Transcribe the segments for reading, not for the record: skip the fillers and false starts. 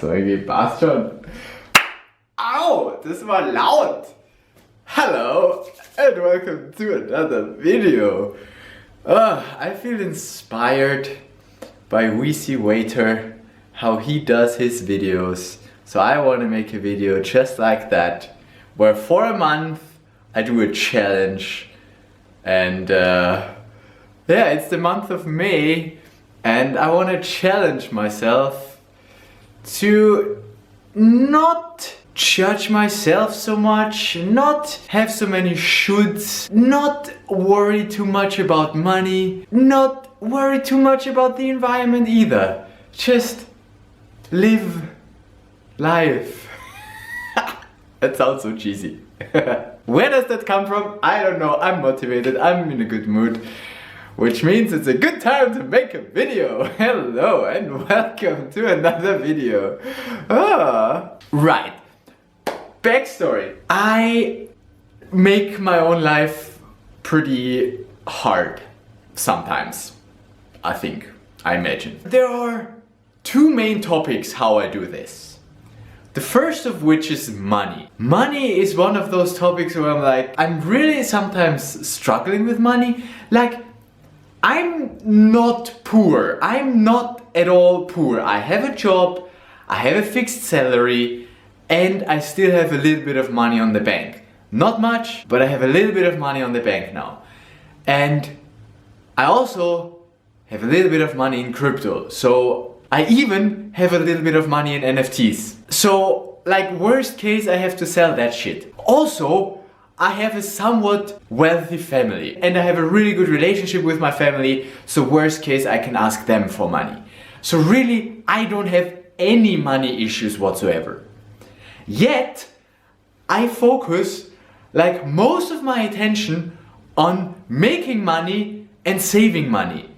So irgendwie passt schon. Au, das war laut. Hello and welcome to another video. I feel inspired by VC Waiter, how he does his videos. So I want to make a video just like that, where for a month I do a challenge. And yeah, it's the month of May and I want to challenge myself to not judge myself so much, not have so many shoulds, not worry too much about money, not worry too much about the environment either. Just live life. That sounds so cheesy. Where does that come from? I don't know. I'm motivated, I'm in a good mood, which means it's a good time to make a video. Hello and welcome to another video. Right. Backstory. I make my own life pretty hard sometimes, I think, I imagine. There are two main topics how I do this. The first of which is money. Money is one of those topics where I'm like, I'm really sometimes struggling with money. Like, I'm not poor. I'm not at all poor. I have a job, I have a fixed salary, and I still have a little bit of money on the bank. Not much, but I have a little bit of money on the bank now. And I also have a little bit of money in crypto. So I even have a little bit of money in NFTs. So, like, worst case, I have to sell that shit. Also, I have a somewhat wealthy family and I have a really good relationship with my family. So worst case, I can ask them for money. So really, I don't have any money issues whatsoever. Yet, I focus like most of my attention on making money and saving money,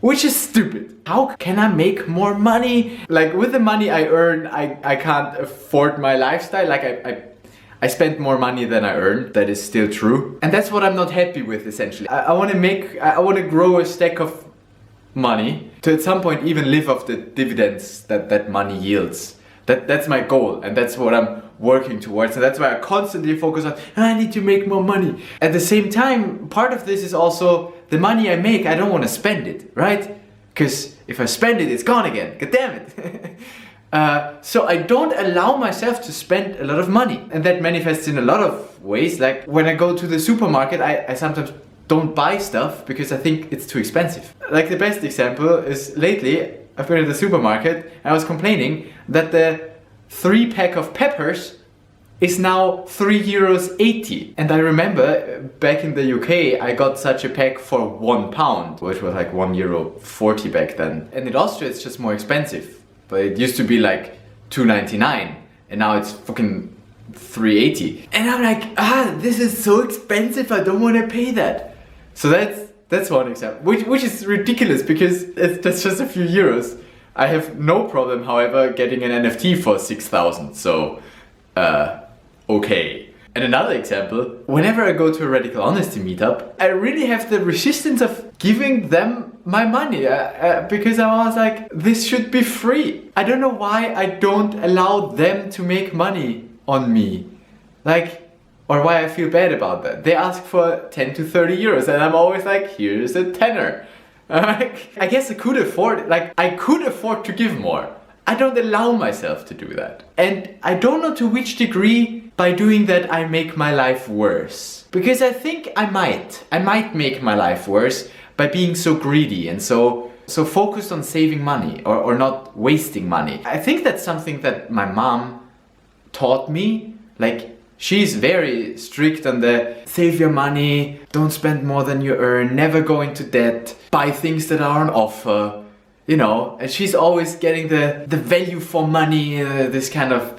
which is stupid. How can I make more money? Like, with the money I earn, I can't afford my lifestyle. Like, I spend more money than I earn. That is still true. And that's what I'm not happy with, essentially. I want to grow a stack of money to at some point even live off the dividends that money yields. That's my goal, and that's what I'm working towards, and that's why I constantly focus on, I need to make more money. At the same time, part of this is also the money I make, I don't want to spend it, right? Because if I spend it, it's gone again. God damn it. So I don't allow myself to spend a lot of money, and that manifests in a lot of ways. Like, when I go to the supermarket, I sometimes don't buy stuff because I think it's too expensive. Like, the best example is lately I've been at the supermarket and I was complaining that the 3-pack of peppers is now €3.80. And I remember back in the UK I got such a pack for £1, which was like €1.40 back then. And in Austria it's just more expensive. But it used to be like €2.99 and now it's fucking €3.80. And I'm like, this is so expensive, I don't want to pay that. So that's one example, which is ridiculous because that's just a few euros. I have no problem, however, getting an NFT for 6,000, so okay. And another example, whenever I go to a Radical Honesty meetup, I really have the resistance of giving them my money because I was like, this should be free. I don't know why I don't allow them to make money on me. Like, or why I feel bad about that. They ask for 10 to 30 euros and I'm always like, here's a tenner. I guess I could afford, I could afford to give more. I don't allow myself to do that. And I don't know to which degree by doing that I make my life worse. Because I think I might make my life worse by being so greedy and so focused on saving money or not wasting money. I think that's something that my mom taught me. Like, she's very strict on the save your money, don't spend more than you earn, never go into debt, buy things that are on offer, you know. And she's always getting the value for money, this kind of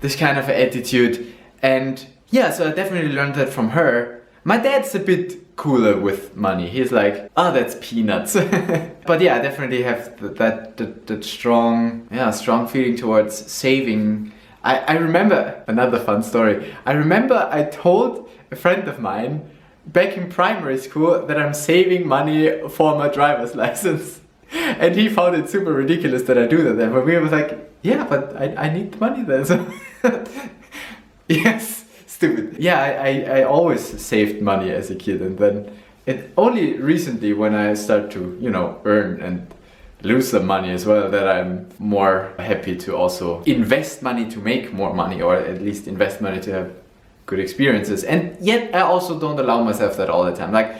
attitude. And yeah, so I definitely learned that from her. My dad's a bit cooler with money. He's like, that's peanuts. But yeah, I definitely have that strong feeling towards saving. I remember another fun story. I remember I told a friend of mine back in primary school that I'm saving money for my driver's license. And he found it super ridiculous that I do that. And for me, it was like, yeah, but I need the money then. So yes, stupid. Yeah, I always saved money as a kid, and then it only recently when I start to, you know, earn and lose some money as well, that I'm more happy to also invest money to make more money, or at least invest money to have good experiences. And yet I also don't allow myself that all the time. Like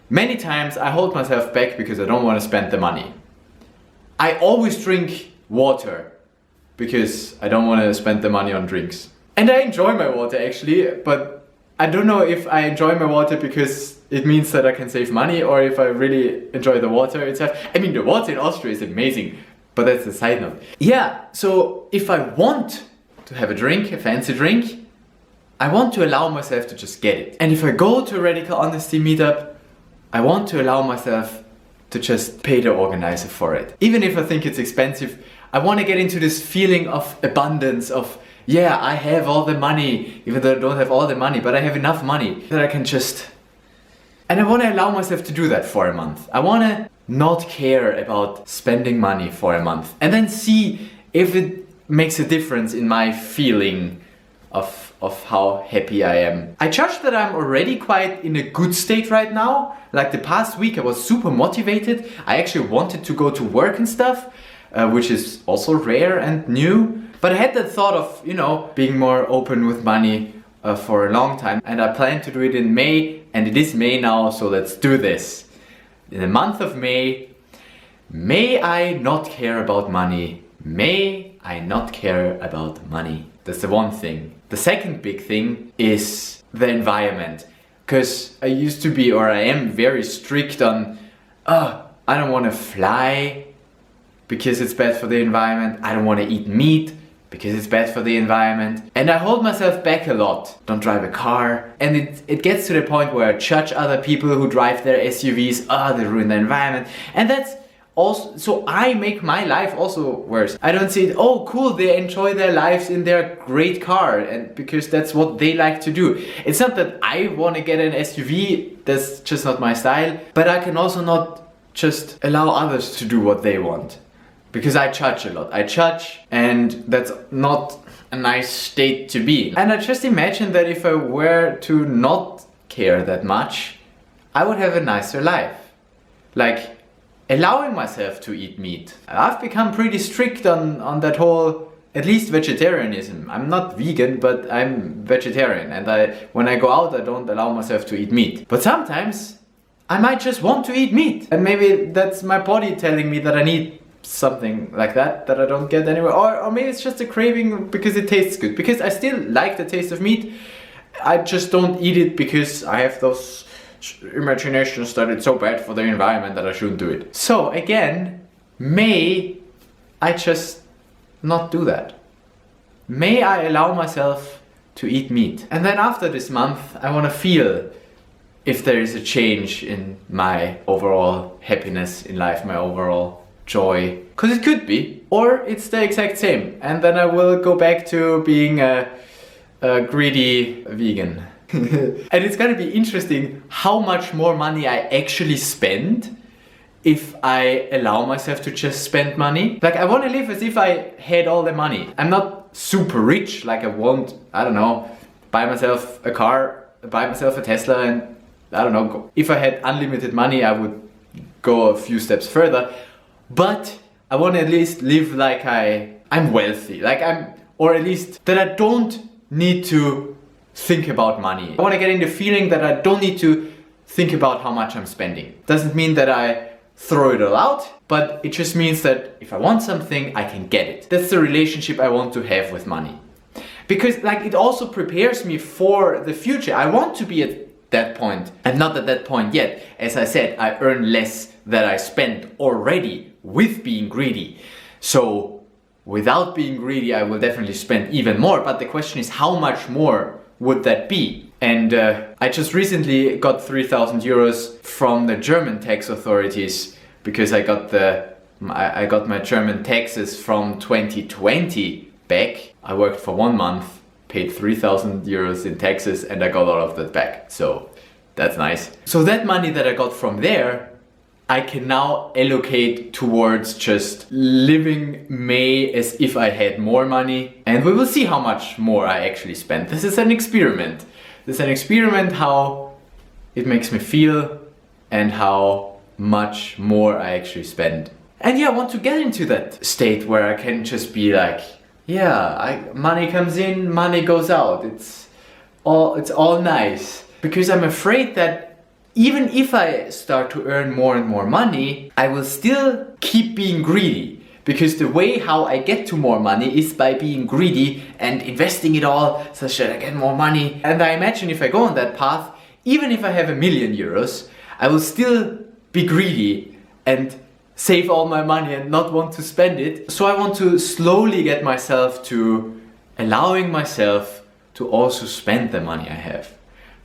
many times I hold myself back because I don't want to spend the money. I always drink water because I don't want to spend the money on drinks. And I enjoy my water actually, but I don't know if I enjoy my water because it means that I can save money, or if I really enjoy the water itself. I mean, the water in Austria is amazing, but that's a side note. Yeah, so if I want to have a drink, a fancy drink, I want to allow myself to just get it. And if I go to a Radical Honesty meetup, I want to allow myself to just pay the organizer for it. Even if I think it's expensive, I want to get into this feeling of abundance, of yeah, I have all the money, even though I don't have all the money, but I have enough money that I can just... And I want to allow myself to do that for a month. I want to not care about spending money for a month, and then see if it makes a difference in my feeling of how happy I am. I judge that I'm already quite in a good state right now. Like the past week I was super motivated. I actually wanted to go to work and stuff, which is also rare and new. But I had that thought of, you know, being more open with money for a long time. And I plan to do it in May, and it is May now, so let's do this. In the month of May, may I not care about money. May I not care about money. That's the one thing. The second big thing is the environment. Because I used to be, or I am very strict on, I don't want to fly because it's bad for the environment. I don't want to eat meat because it's bad for the environment. And I hold myself back a lot. Don't drive a car. And it gets to the point where I judge other people who drive their SUVs. They ruin the environment. And that's also, so I make my life also worse. I don't see it, oh cool, they enjoy their lives in their great car, and because that's what they like to do. It's not that I want to get an SUV, that's just not my style, but I can also not just allow others to do what they want. Because I judge a lot. I judge, and that's not a nice state to be in. And I just imagine that if I were to not care that much, I would have a nicer life. Like, allowing myself to eat meat. I've become pretty strict on that whole, at least vegetarianism. I'm not vegan, but I'm vegetarian, and when I go out I don't allow myself to eat meat. But sometimes I might just want to eat meat, and maybe that's my body telling me that I need something like that I don't get anywhere, or maybe it's just a craving because it tastes good, because I still like the taste of meat. I just don't eat it because I have those imaginations that it's so bad for the environment that I shouldn't do it. So again, may I just not do that. May I allow myself to eat meat. And then after this month, I want to feel if there is a change in my overall happiness in life, my overall joy. Because it could be, or it's the exact same. And then I will go back to being a greedy vegan. And it's gonna be interesting how much more money I actually spend if I allow myself to just spend money. Like, I want to live as if I had all the money. I'm not super rich, like I won't, I don't know, buy myself a car, buy myself a Tesla, and I don't know, if I had unlimited money I would go a few steps further. But I want to at least live like I'm wealthy, like or at least that I don't need to think about money. I want to get in the feeling that I don't need to think about how much I'm spending. Doesn't mean that I throw it all out, but it just means that if I want something, I can get it. That's the relationship I want to have with money. Because like it also prepares me for the future. I want to be at that point. I'm not at that point yet. As I said, I earn less than I spend already with being greedy. So without being greedy, I will definitely spend even more. But the question is, how much more would that be? And I just recently got 3,000 euros from the German tax authorities because I got my German taxes from 2020 back. I worked for 1 month, paid 3,000 euros in taxes, and I got all of that back. So that's nice. So that money that I got from there I can now allocate towards just living May as if I had more money, and we will see how much more I actually spend. This is an experiment. This is an experiment how it makes me feel and how much more I actually spend. And yeah, I want to get into that state where I can just be like, yeah, money comes in, money goes out. It's all nice. Because I'm afraid that even if I start to earn more and more money, I will still keep being greedy. Because the way how I get to more money is by being greedy and investing it all so that I get more money. And I imagine if I go on that path, even if I have €1,000,000, I will still be greedy and save all my money and not want to spend it. So I want to slowly get myself to allowing myself to also spend the money I have.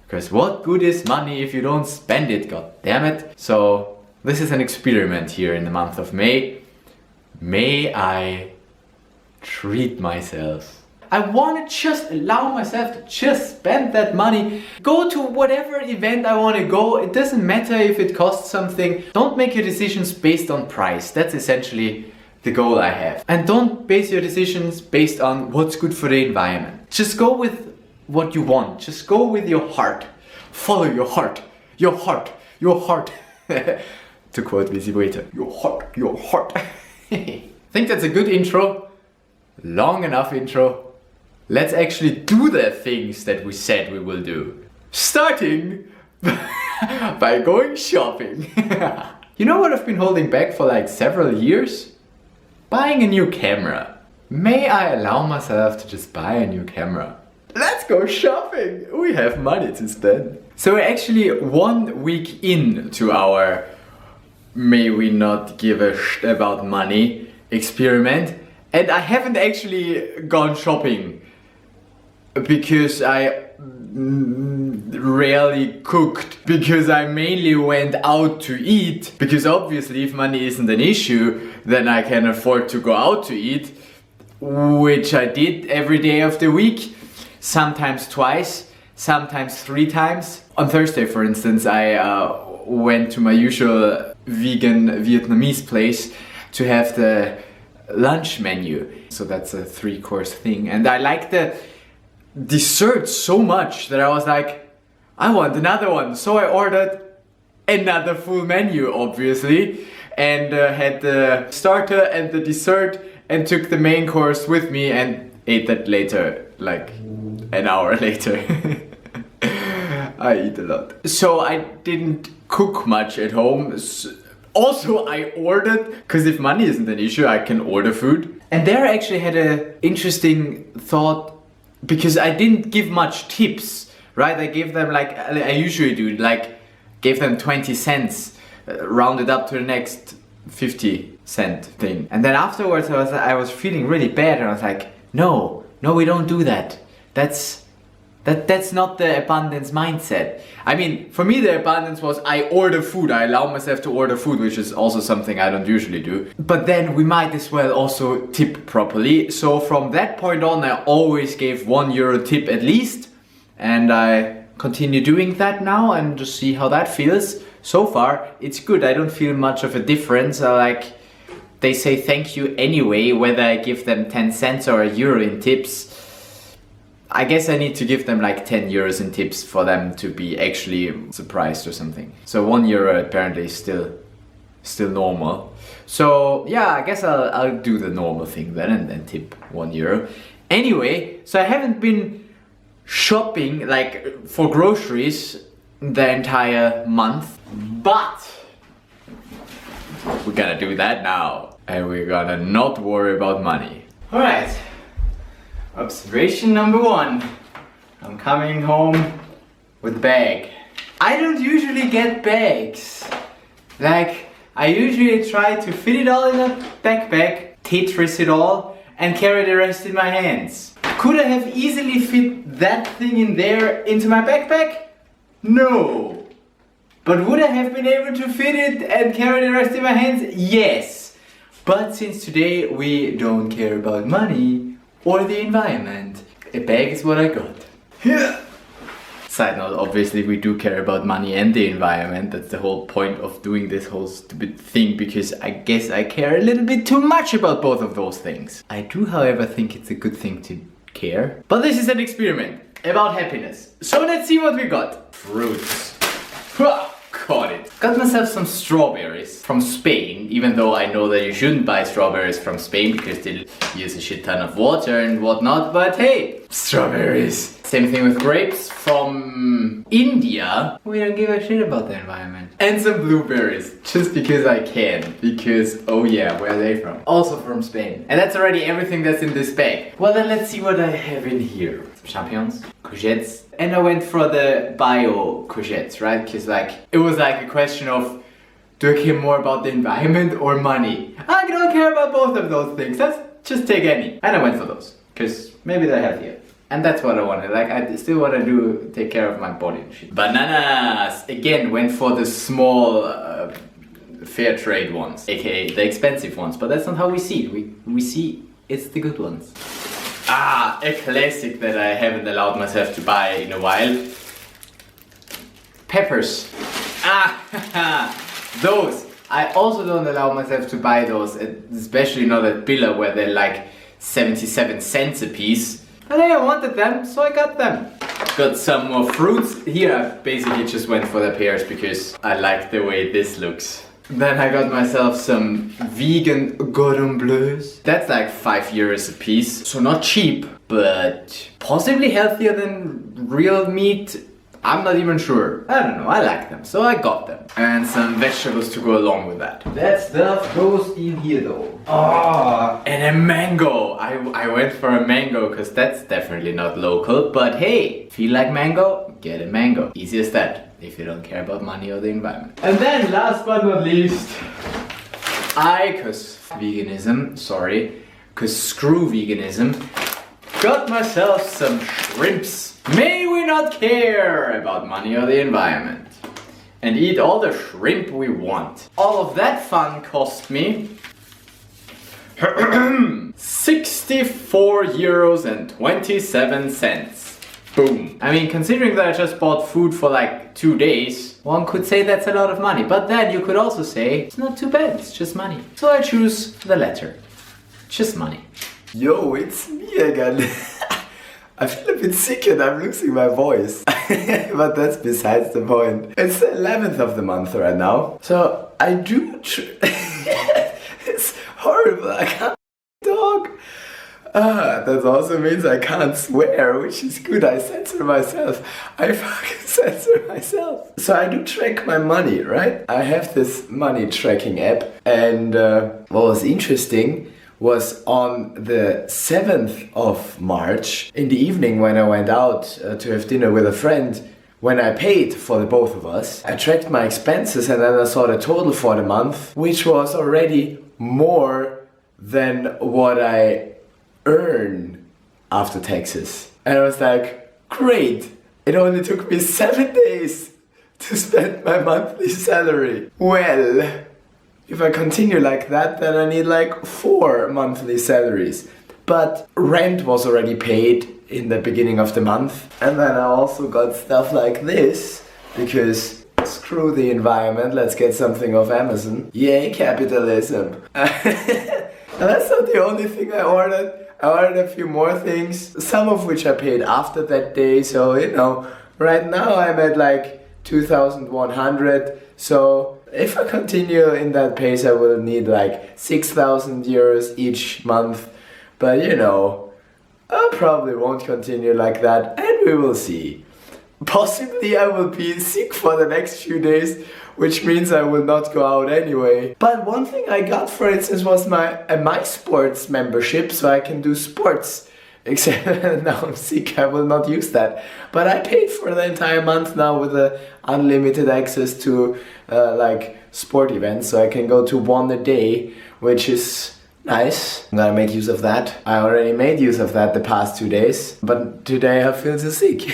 Because what good is money if you don't spend it, god damn it. So this is an experiment here in the month of May. May I treat myself. I want to just allow myself to just spend that money. Go to whatever event I want to go. It doesn't matter if it costs something. Don't make your decisions based on price. That's essentially the goal I have. And don't base your decisions based on what's good for the environment. Just go with what you want. Just go with your heart. Follow your heart. Your heart. Your heart. To quote Visi Waiter. Your heart. Your heart. I think that's a good intro. Long enough intro. Let's actually do the things that we said we will do. Starting by going shopping. You know what I've been holding back for like several years? Buying a new camera. May I allow myself to just buy a new camera? Let's go shopping! We have money to spend. So we're actually 1 week into our may we not give a shit about money experiment, and I haven't actually gone shopping because I rarely cooked, because I mainly went out to eat, because obviously if money isn't an issue then I can afford to go out to eat, which I did every day of the week. Sometimes twice, sometimes 3 times. On Thursday, for instance, I went to my usual vegan Vietnamese place to have the lunch menu. So that's a 3-course thing. And I like the dessert so much that I was like, I want another one. So I ordered another full menu, obviously. And had the starter and the dessert and took the main course with me and ate that later, like an hour later. I eat a lot. So I didn't cook much at home. Also, I ordered, because if money isn't an issue, I can order food. And there I actually had an interesting thought, because I didn't give much tips, right? I gave them like I usually do, like gave them 20 cents, rounded up to the next 50-cent thing. And then afterwards I was feeling really bad, and I was like, no, we don't do that. That's not the abundance mindset. I mean, for me the abundance was I order food, I allow myself to order food, which is also something I don't usually do. But then we might as well also tip properly. So from that point on I always gave €1 tip at least, and I continue doing that now and just see how that feels. So far it's good. I don't feel much of a difference. Like, they say thank you anyway, whether I give them 10 cents or €1 in tips. I guess I need to give them like 10 euros in tips for them to be actually surprised or something. So €1 apparently is still normal. So yeah, I guess I'll do the normal thing then and then tip €1. Anyway, so I haven't been shopping like for groceries the entire month, but we're gonna do that now. And we're gonna not worry about money. Alright. Observation number 1. I'm coming home with a bag. I don't usually get bags. Like, I usually try to fit it all in a backpack, Tetris it all, and carry the rest in my hands. Could I have easily fit that thing in there into my backpack? No. But would I have been able to fit it and carry the rest in my hands? Yes. But since today we don't care about money or the environment, a bag is what I got. So Side note, obviously we do care about money and the environment. That's the whole point of doing this whole stupid thing, because I guess I care a little bit too much about both of those things. I do, however, think it's a good thing to care. But this is an experiment about happiness. So let's see what we got. Fruits. Caught it. Got myself some strawberries from Spain, even though I know that you shouldn't buy strawberries from Spain because they use a shit ton of water and whatnot, but hey, strawberries. Same thing with grapes from India. We don't give a shit about the environment. And some blueberries, just because I can. Because, oh yeah, where are they from? Also from Spain. And that's already everything that's in this bag. Well then let's see what I have in here. Some champignons, courgettes. And I went for the bio courgettes, right? Because like, it was like a question of, do I care more about the environment or money? I don't care about both of those things. Let's just take any. And I went for those, because maybe they're healthier. And that's what I wanted. Like, I still want to take care of my body and shit. Bananas! Again, went for the small fair trade ones, aka the expensive ones. But that's not how we see it. We see it's the good ones. Ah, a classic that I haven't allowed myself to buy in a while. Peppers. Ah, those. I also don't allow myself to buy those, especially not at Billa where they're like 77 cents a piece. But hey, I wanted them, so I got them. Got some more fruits. Here I basically just went for the pears because I like the way this looks. Then I got myself some vegan cordon bleus. That's like €5 a piece, so not cheap, but possibly healthier than real meat. I'm not even sure. I don't know, I like them, so I got them. And some vegetables to go along with that. That stuff goes in here though. Oh, and a mango. I went for a mango because that's definitely not local, but hey, feel like mango? Get a mango. Easy as that, if you don't care about money or the environment. And then last but not least, cause screw veganism, got myself some shrimps. May we not care about money or the environment and eat all the shrimp we want. All of that fun cost me €64.27. Boom. I mean, considering that I just bought food for like 2 days, one could say that's a lot of money. But then you could also say, it's not too bad, it's just money. So I choose the latter. Just money. Yo, it's me again. I feel a bit sick and I'm losing my voice. But that's besides the point. It's the 11th of the month right now. So I do it's horrible, I can't talk. That also means I can't swear, which is good. I censor myself. I fucking censor myself. So I do track my money, right? I have this money tracking app, and what was interesting was on the 7th of March, in the evening when I went out to have dinner with a friend, when I paid for the both of us, I tracked my expenses and then I saw the total for the month, which was already more than what I earn after taxes. And I was like, great, it only took me 7 days to spend my monthly salary. Well, if I continue like that, then I need like 4 monthly salaries. But rent was already paid in the beginning of the month. And then I also got stuff like this, because screw the environment, let's get something off Amazon. Yay, capitalism. And that's not the only thing I ordered. I ordered a few more things, some of which I paid after that day. So, you know, right now I'm at like 2,100. So if I continue in that pace, I will need like 6,000 euros each month. But you know, I probably won't continue like that, and we will see. Possibly I will be sick for the next few days, which means I will not go out anyway. But one thing I got, for instance, was my Sports membership, so I can do sports. Except now I'm sick, I will not use that. But I paid for the entire month now with the unlimited access to like sport events, so I can go to 1 a day, which is nice. I'm gonna make use of that. I already made use of that the past 2 days, but today I feel so sick.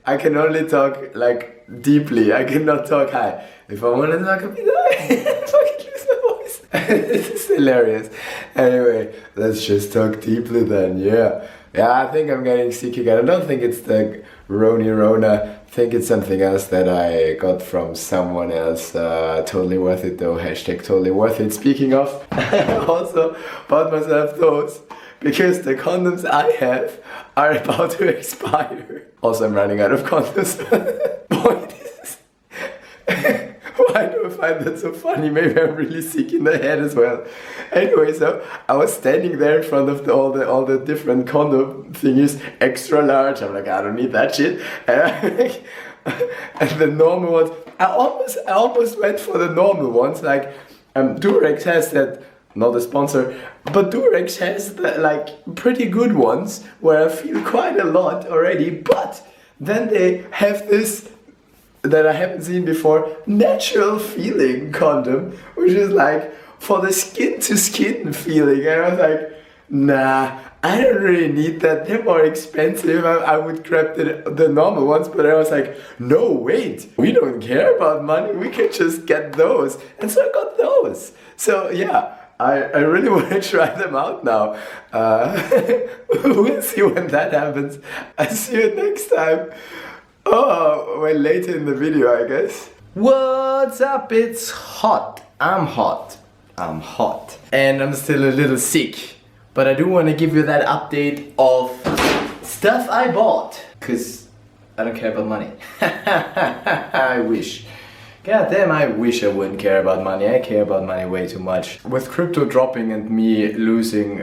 I can only talk like deeply, I cannot talk high. If I want to talk a bit high, I fucking lose my voice. This is hilarious. Anyway, let's just talk deeply then, yeah. Yeah, I think I'm getting sick again. I don't think it's the Rona. I think it's something else that I got from someone else. Totally worth it though. Hashtag totally worth it. Speaking of, I also bought myself those because the condoms I have are about to expire. Also, I'm running out of condoms. Point is, why do I find that so funny? Maybe I'm really sick in the head as well. Anyway, so I was standing there in front of all the different condom thingies, extra large. I'm like, I don't need that shit. And the normal ones, I almost went for the normal ones. Like Durex has that, not a sponsor, but Durex has the, like pretty good ones where I feel quite a lot already. But then they have this that I haven't seen before, natural feeling condom, which is like for the skin to skin feeling. And I was like, nah, I don't really need that. They're more expensive. I would grab the normal ones, but I was like, no, wait, we don't care about money. We can just get those. And so I got those. So yeah, I really want to try them out now. We'll see when that happens. I'll see you next time. Oh, well, later in the video, I guess. What's up? It's hot. I'm hot. And I'm still a little sick. But I do want to give you that update of stuff I bought. Because I don't care about money. I wish. God damn, I wish I wouldn't care about money. I care about money way too much. With crypto dropping and me losing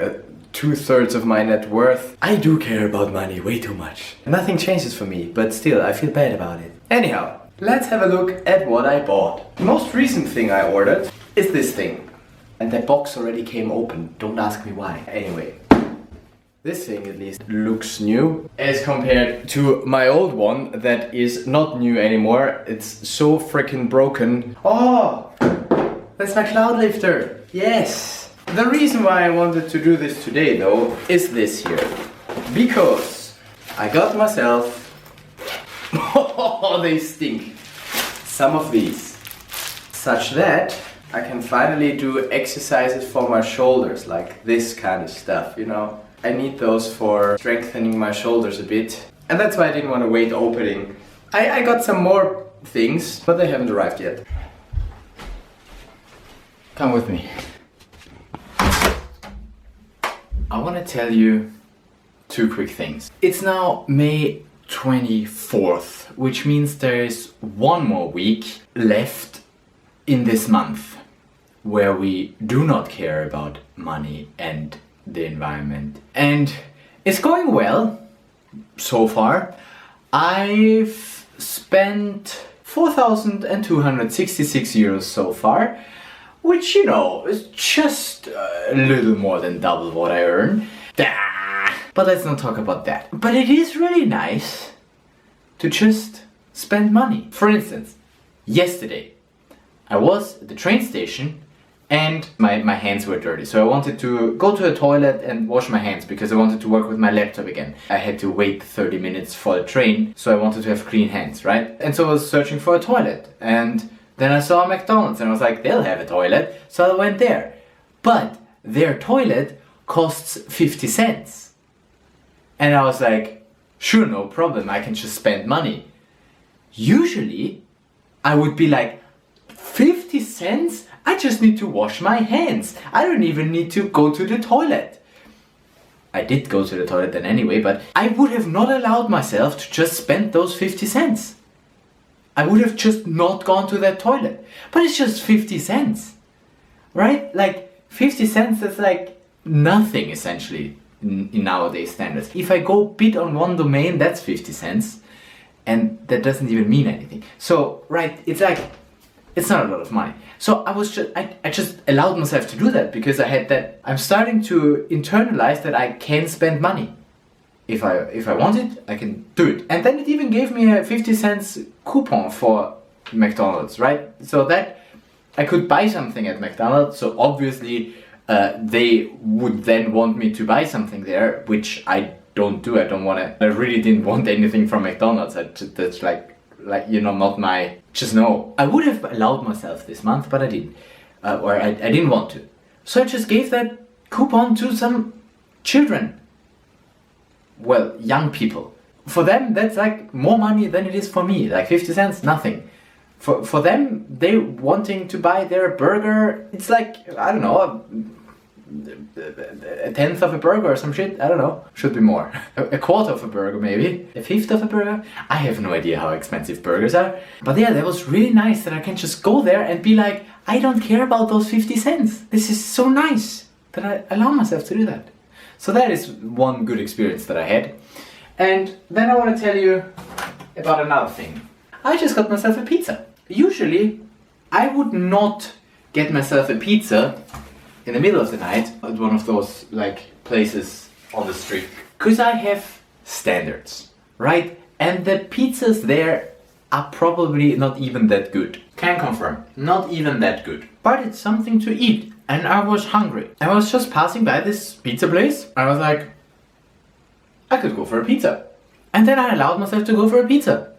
2/3 of my net worth, I do care about money way too much. Nothing changes for me, but still, I feel bad about it. Anyhow, let's have a look at what I bought. The most recent thing I ordered is this thing. And that box already came open. Don't ask me why. Anyway, this thing at least looks new as compared to my old one that is not new anymore. It's so freaking broken. Oh, that's my cloud lifter. Yes. The reason why I wanted to do this today though is this here. Because I got myself, oh, they stink, some of these. Such that I can finally do exercises for my shoulders, like this kind of stuff, you know. I need those for strengthening my shoulders a bit. And that's why I didn't want to wait opening. I got some more things, but they haven't arrived yet. Come with me. I want to tell you two quick things. It's now May 24th, which means there is one more week left in this month where we do not care about money and the environment. And it's going well so far. I've spent 4,266 euros so far, which, you know, is just a little more than double what I earn. But let's not talk about that. But it is really nice to just spend money. For instance, yesterday I was at the train station and my hands were dirty. So I wanted to go to the toilet and wash my hands because I wanted to work with my laptop again. I had to wait 30 minutes for the train, so I wanted to have clean hands, right? And so I was searching for a toilet. And then I saw a McDonald's and I was like, they'll have a toilet. So I went there. But their toilet costs 50 cents. And I was like, sure, no problem. I can just spend money. Usually, I would be like, 50 cents? I just need to wash my hands. I don't even need to go to the toilet. I did go to the toilet then anyway, but I would have not allowed myself to just spend those 50 cents. I would have just not gone to that toilet. But it's just 50 cents. Right? Like 50 cents is like nothing essentially in nowadays standards. If I go bid on one domain, that's 50 cents. And that doesn't even mean anything. So, right, it's like, it's not a lot of money. So I just allowed myself to do that because I had that, I'm starting to internalize that I can spend money. If I want it, I can do it. And then it even gave me a 50 cents coupon for McDonald's, right? So that I could buy something at McDonald's. So obviously they would then want me to buy something there, which I don't do. I don't want to. I really didn't want anything from McDonald's. That's like you know, not my. Just no. I would have allowed myself this month, but I didn't, or I didn't want to. So I just gave that coupon to some children. well, young people. For them, that's like more money than it is for me. Like 50 cents, nothing. For them, they wanting to buy their burger, it's like, I don't know, a tenth of a burger or some shit. I don't know. Should be more. A quarter of a burger maybe. A fifth of a burger. I have no idea how expensive burgers are. But yeah, that was really nice that I can just go there and be like, I don't care about those 50 cents. This is so nice that I allow myself to do that. So that is one good experience that I had. And then I want to tell you about another thing. I just got myself a pizza. Usually, I would not get myself a pizza in the middle of the night at one of those like places on the street. Because I have standards, right? And the pizzas there are probably not even that good. Can confirm, not even that good. But it's something to eat. And I was hungry. I was just passing by this pizza place. I was like, I could go for a pizza. And then I allowed myself to go for a pizza.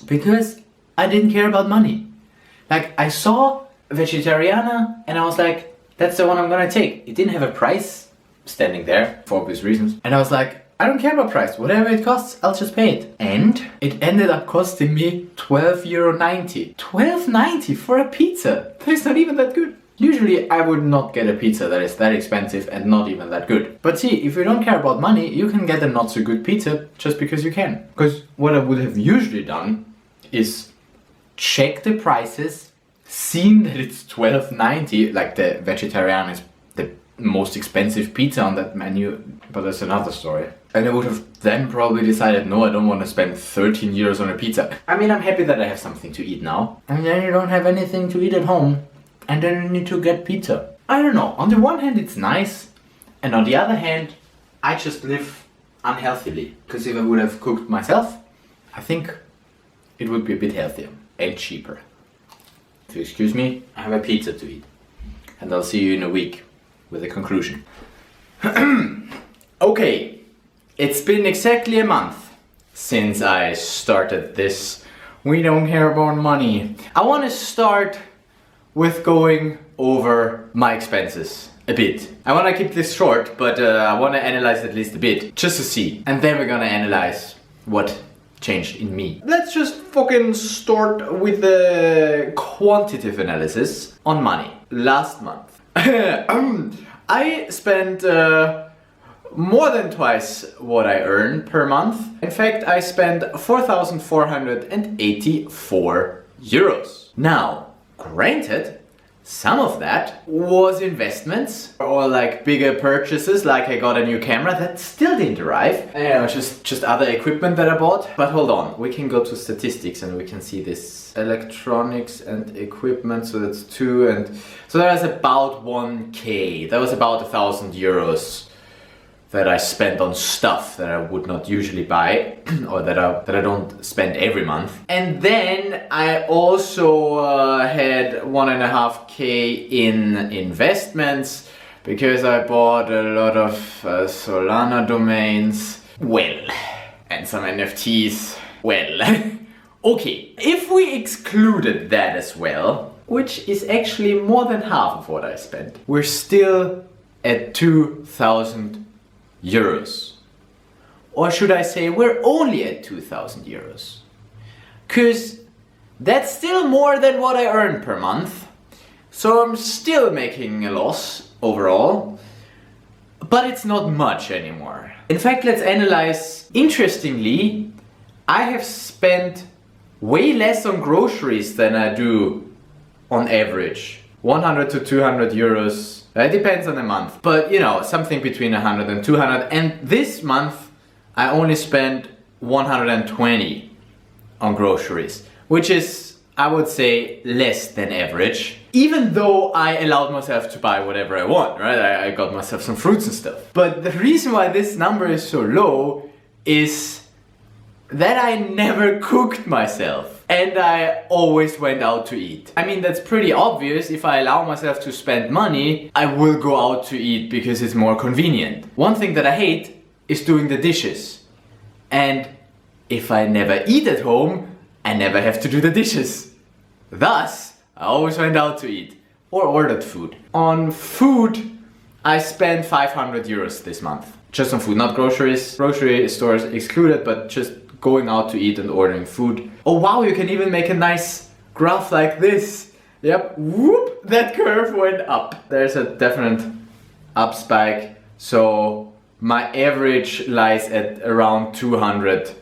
Because I didn't care about money. Like, I saw Vegetariana and I was like, that's the one I'm gonna take. It didn't have a price standing there for obvious reasons. And I was like, I don't care about price. Whatever it costs, I'll just pay it. And it ended up costing me €12.90. €12.90 for a pizza. That is not even that good. Usually I would not get a pizza that is that expensive and not even that good. But see, if you don't care about money, you can get a not so good pizza just because you can. Because what I would have usually done is check the prices, seen that it's $12.90, like the vegetarian is the most expensive pizza on that menu, but that's another story. And I would have then probably decided, no, I don't want to spend 13 euros on a pizza. I mean, I'm happy that I have something to eat now. And then you don't have anything to eat at home, and then you need to get pizza. I don't know, on the one hand it's nice, and on the other hand, I just live unhealthily. Because if I would have cooked myself, I think it would be a bit healthier and cheaper. If you excuse me, I have a pizza to eat. And I'll see you in a week with a conclusion. Okay, it's been exactly a month since I started this We Don't Care About Money. I want to start with going over my expenses a bit. I want to keep this short, but I want to analyze at least a bit, just to see. And then we're gonna analyze what changed in me. Let's just fucking start with the quantitative analysis on money. Last month, I spent more than twice what I earn per month. In fact, I spent 4,484 euros. Now, granted, some of that was investments or like bigger purchases, like I got a new camera that still didn't arrive. Just other equipment that I bought. But hold on, we can go to statistics and we can see this. Electronics and equipment, so that's 2, and so that was about 1k. That was about 1,000 euros that I spent on stuff that I would not usually buy or that I don't spend every month. And then I also had 1.5k in investments because I bought a lot of Solana domains, well, and some NFTs, well. Okay, if we excluded that as well, which is actually more than half of what I spent, we're still at 2,000 euros. Or should I say we're only at 2,000 euros? Cause that's still more than what I earn per month. So I'm still making a loss overall, but it's not much anymore. In fact, let's analyze. Interestingly, I have spent way less on groceries than I do on average. 100 to 200 euros. It depends on the month, but you know, something between 100 and 200. And this month, I only spent 120 on groceries, which is, I would say, less than average. Even though I allowed myself to buy whatever I want, right? I got myself some fruits and stuff. But the reason why this number is so low is that I never cooked myself. And I always went out to eat. I mean, that's pretty obvious. If I allow myself to spend money, I will go out to eat because it's more convenient. One thing that I hate is doing the dishes. And if I never eat at home, I never have to do the dishes. Thus, I always went out to eat or ordered food. On food, I spent 500 euros this month. Just on food, not groceries. Grocery stores excluded, but just going out to eat and ordering food. Oh wow, you can even make a nice graph like this. Yep, whoop, that curve went up. There's a definite up spike. So my average lies at around 200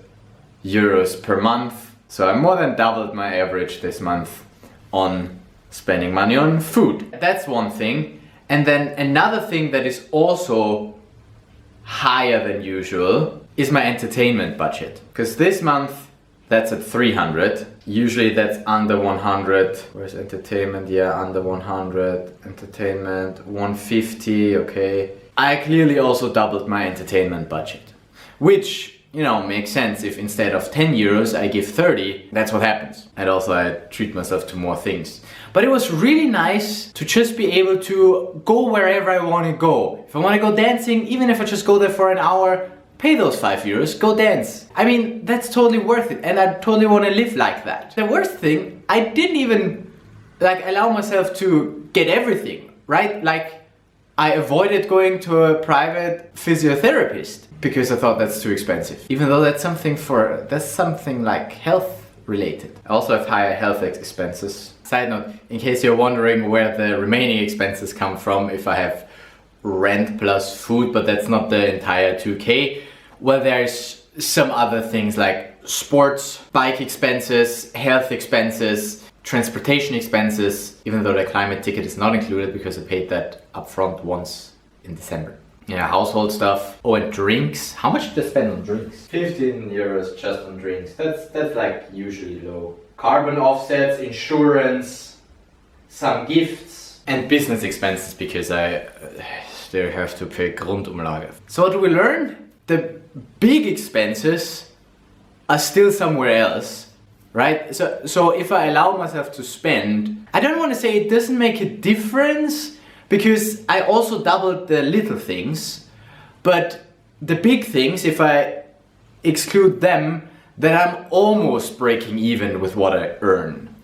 euros per month. So I more than doubled my average this month on spending money on food. That's one thing. And then another thing that is also higher than usual is my entertainment budget. Because this month that's at 300. Usually that's under 100. Where's entertainment? Yeah, under 100. Entertainment, 150, okay. I clearly also doubled my entertainment budget. Which, you know, makes sense. If instead of 10 euros I give 30, that's what happens. And also I treat myself to more things. But it was really nice to just be able to go wherever I want to go. If I want to go dancing, even if I just go there for an hour, pay those 5 euros, go dance. I mean, that's totally worth it, and I totally want to live like that. The worst thing, I didn't even allow myself to get everything, right? I avoided going to a private physiotherapist because I thought that's too expensive. Even though that's something like health related. I also have higher health expenses. Side note, in case you're wondering where the remaining expenses come from, if I have rent plus food, but that's not the entire 2K. Well, there's some other things like sports, bike expenses, health expenses, transportation expenses, even though the climate ticket is not included because I paid that upfront once in December. Yeah, household stuff. Oh, and drinks. How much did I spend on drinks? 15 euros just on drinks. That's like usually low. Carbon offsets, insurance, some gifts, and business expenses because I still have to pay Grundumlage. So what do we learn? The big expenses are still somewhere else, right? So if I allow myself to spend, I don't want to say it doesn't make a difference because I also doubled the little things, but the big things, if I exclude them, then I'm almost breaking even with what I earn.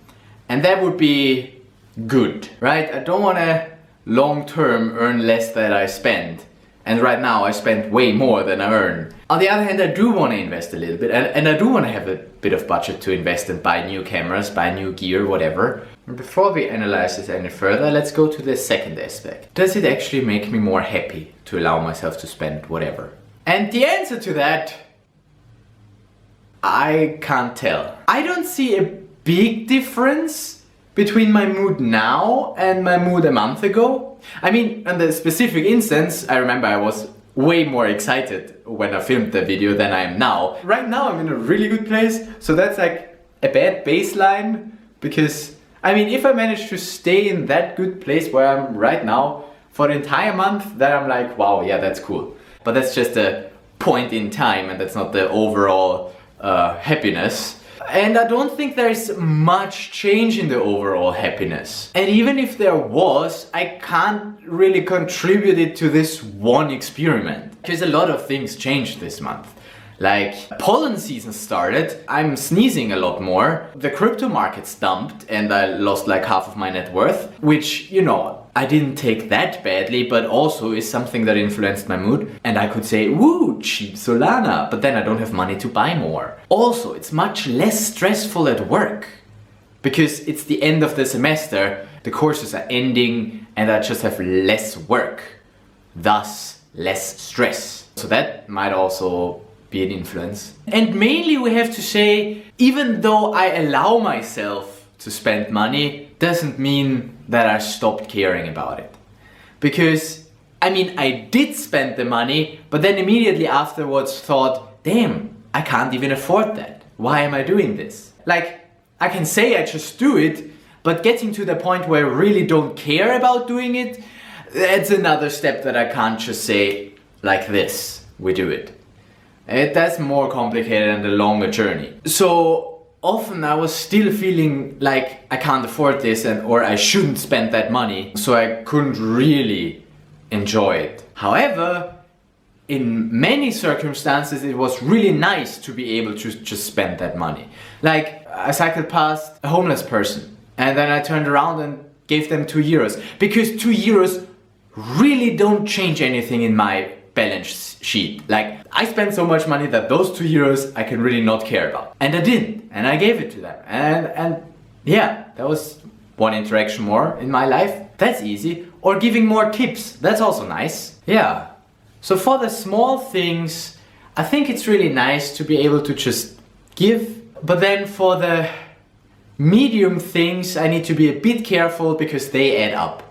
And that would be good, right? I don't want to long term earn less than I spend. And right now I spend way more than I earn. On the other hand, I do want to invest a little bit, and I do want to have a bit of budget to invest and buy new cameras, buy new gear, whatever. And before we analyze this any further, let's go to the second aspect. Does it actually make me more happy to allow myself to spend whatever? And the answer to that, I can't tell. I don't see a big difference between my mood now and my mood a month ago. I mean, in the specific instance, I remember I was way more excited when I filmed the video than I am now. Right now I'm in a really good place, so that's like a bad baseline because, I mean, if I manage to stay in that good place where I'm right now for the entire month, then I'm like, wow, yeah, that's cool. But that's just a point in time and that's not the overall happiness. And I don't think there's much change in the overall happiness. And even if there was, I can't really contribute it to this one experiment. Because a lot of things changed this month. Like, pollen season started, I'm sneezing a lot more, the crypto markets dumped and I lost like half of my net worth, which, you know, I didn't take that badly, but also is something that influenced my mood. And I could say, woo, cheap Solana, but then I don't have money to buy more. Also, it's much less stressful at work because it's the end of the semester, the courses are ending and I just have less work, thus less stress. So that might also be an influence. And mainly we have to say, even though I allow myself to spend money, doesn't mean that I stopped caring about it. Because, I mean, I did spend the money, but then immediately afterwards thought, damn, I can't even afford that. Why am I doing this? Like, I can say I just do it, but getting to the point where I really don't care about doing it, that's another step that I can't just say like this, we do it. That's more complicated and a longer journey. So often I was still feeling like I can't afford this or I shouldn't spend that money, so I couldn't really enjoy it. However, in many circumstances it was really nice to be able to just spend that money. Like, I cycled past a homeless person and then I turned around and gave them 2 euros because 2 euros really don't change anything in my balance sheet. Like, I spent so much money that those 2 euros I can really not care about. And I didn't, and I gave it to them. And yeah, that was one interaction more in my life. That's easy. Or giving more tips, that's also nice. Yeah. So for the small things, I think it's really nice to be able to just give. But then for the medium things, I need to be a bit careful because they add up.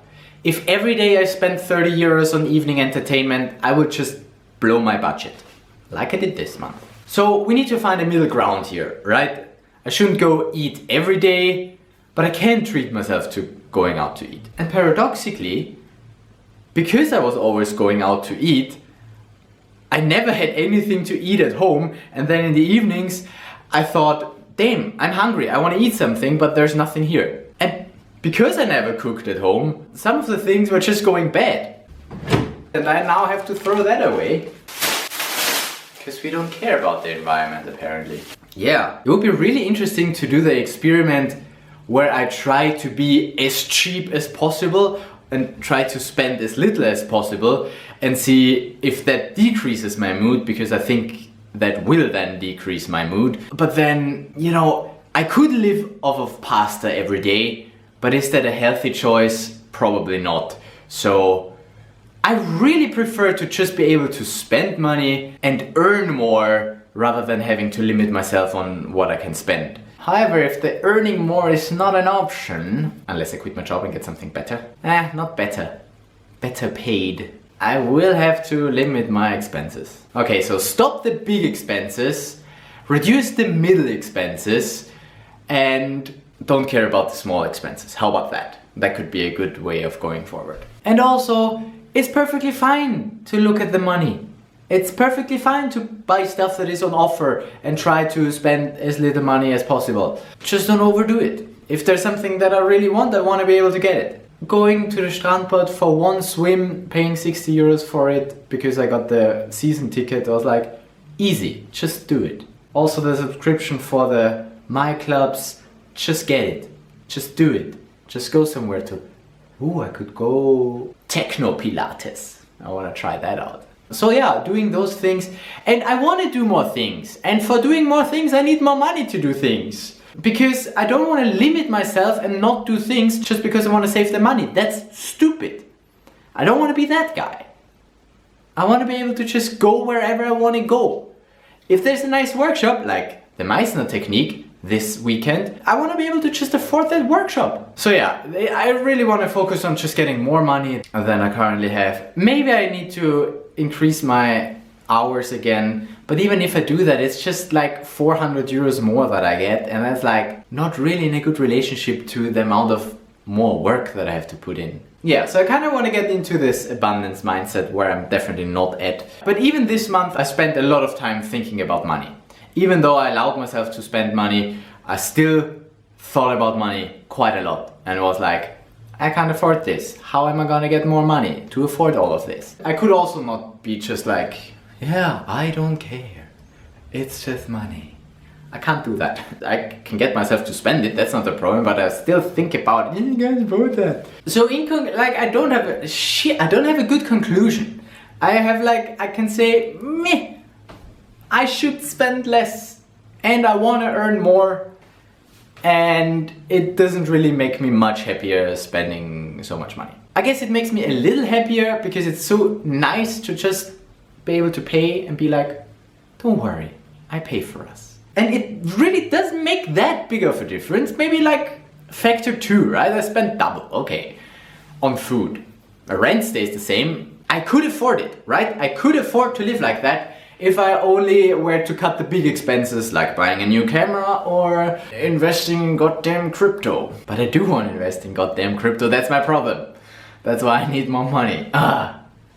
If every day I spent 30 euros on evening entertainment, I would just blow my budget, like I did this month. So we need to find a middle ground here, right? I shouldn't go eat every day, but I can treat myself to going out to eat. And paradoxically, because I was always going out to eat, I never had anything to eat at home, and then in the evenings I thought, damn, I'm hungry, I want to eat something, but there's nothing here. And because I never cooked at home, some of the things were just going bad. And I now have to throw that away. Because we don't care about the environment, apparently. Yeah, it would be really interesting to do the experiment where I try to be as cheap as possible and try to spend as little as possible and see if that decreases my mood, because I think that will then decrease my mood. But then, you know, I could live off of pasta every day, but is that a healthy choice? Probably not. So I really prefer to just be able to spend money and earn more rather than having to limit myself on what I can spend. However, if the earning more is not an option, unless I quit my job and get something better, not better, better paid, I will have to limit my expenses. Okay, so stop the big expenses, reduce the middle expenses, and don't care about the small expenses. How about that? That could be a good way of going forward. And also, it's perfectly fine to look at the money. It's perfectly fine to buy stuff that is on offer and try to spend as little money as possible. Just don't overdo it. If there's something that I really want, I want to be able to get it. Going to the Strandbad for one swim, paying 60 euros for it because I got the season ticket, I was like, easy, just do it. Also the subscription for the My Clubs, just get it. Just do it. Just go somewhere to, I could go Techno Pilates. I want to try that out. So yeah, doing those things, and I want to do more things, and for doing more things I need more money to do things, because I don't want to limit myself and not do things just because I want to save the money. That's stupid. I don't want to be that guy. I want to be able to just go wherever I want to go. If there's a nice workshop like the Meissner technique this weekend, I want to be able to just afford that workshop. So yeah, I really want to focus on just getting more money than I currently have. Maybe I need to increase my hours again, but even if I do that, it's just like 400 euros more that I get, and that's like not really in a good relationship to the amount of more work that I have to put in. Yeah, so I kind of want to get into this abundance mindset where I'm definitely not at. But even this month I spent a lot of time thinking about money. Even though I allowed myself to spend money, I still thought about money quite a lot and was like, I can't afford this. How am I gonna get more money to afford all of this? I could also not be just like, yeah, I don't care. It's just money. I can't do that. I can get myself to spend it, that's not the problem, but I still think about it. You guys vote that. So I don't have a good conclusion. I can say, meh, I should spend less and I want to earn more, and it doesn't really make me much happier spending so much money. I guess it makes me a little happier because it's so nice to just be able to pay and be like, don't worry, I pay for us. And it really doesn't make that big of a difference. Maybe like factor 2, right? I spent double, okay, on food. My rent stays the same. I could afford it, right? I could afford to live like that if I only were to cut the big expenses like buying a new camera or investing in goddamn crypto. But I do want to invest in goddamn crypto, that's my problem. That's why I need more money.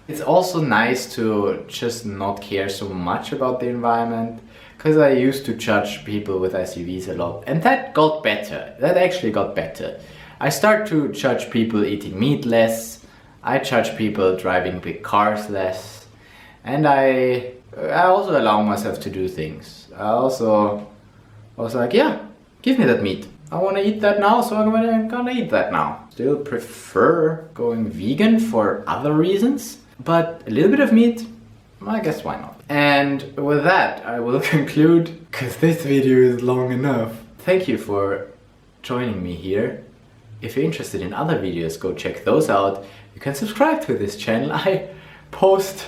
It's also nice to just not care so much about the environment, because I used to judge people with SUVs a lot, and that got better. That actually got better. I start to judge people eating meat less, I judge people driving big cars less, and I also allow myself to do things. I was like, yeah, give me that meat. I want to eat that now, so I'm gonna eat that now. Still prefer going vegan for other reasons, but a little bit of meat, I guess why not? And with that, I will conclude, because this video is long enough. Thank you for joining me here. If you're interested in other videos, go check those out. You can subscribe to this channel. I post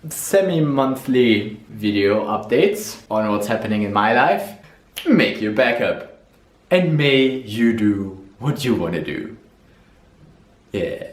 semi-monthly video updates on what's happening in my life. Make your backup. And may you do what you want to do. Yeah.